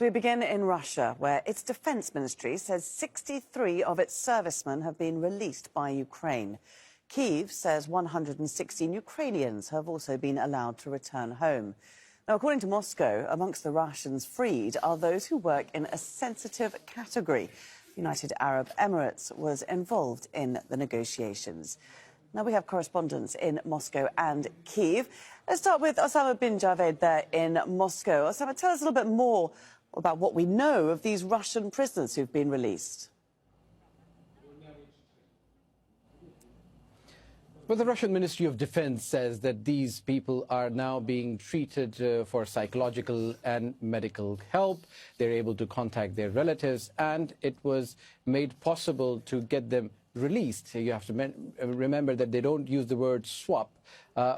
So we begin in Russia, where its defense ministry says 63 of its servicemen have been released by Ukraine. Kyiv says 116 Ukrainians have also been allowed to return home. Now, according to Moscow, amongst the Russians freed are those who work in a sensitive category. The United Arab Emirates was involved in the negotiations. Now, we have correspondents in Moscow and Kyiv. Let's start with Osama bin Javed there in Moscow. Osama, tell us a little bit more about what we know of these Russian prisoners who've been released. Well, the Russian Ministry of Defense says that these people are now being treated for psychological and medical help. They're able to contact their relatives, and it was made possible to get them released. You have to remember that they don't use the word swap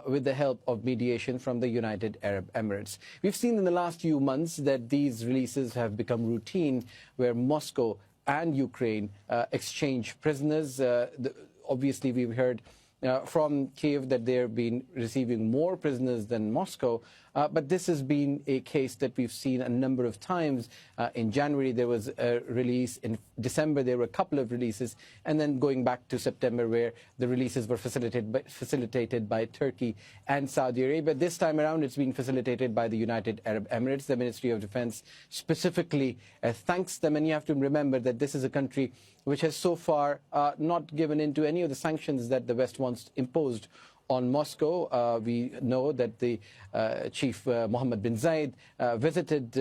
with the help of mediation from the United Arab Emirates. We've seen in the last few months that these releases have become routine, where Moscow and Ukraine exchange prisoners. Obviously, we've heard from Kyiv that they've been receiving more prisoners than Moscow, but this has been a case that we've seen a number of times. In January, there was a release. In December, there were a couple of releases, and then going back to September, where the releases were facilitated by Turkey and Saudi Arabia. This time around, it's been facilitated by the United Arab Emirates. The Ministry of Defense specifically thanks them, and you have to remember that this is a country which has so far not given in to any of the sanctions that the West once imposed on Moscow. We know that the chief, Mohammed bin Zayed, visited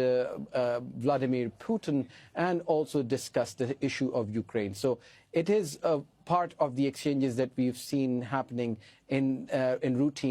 Vladimir Putin and also discussed the issue of Ukraine. So it is a part of the exchanges that we've seen happening in routine.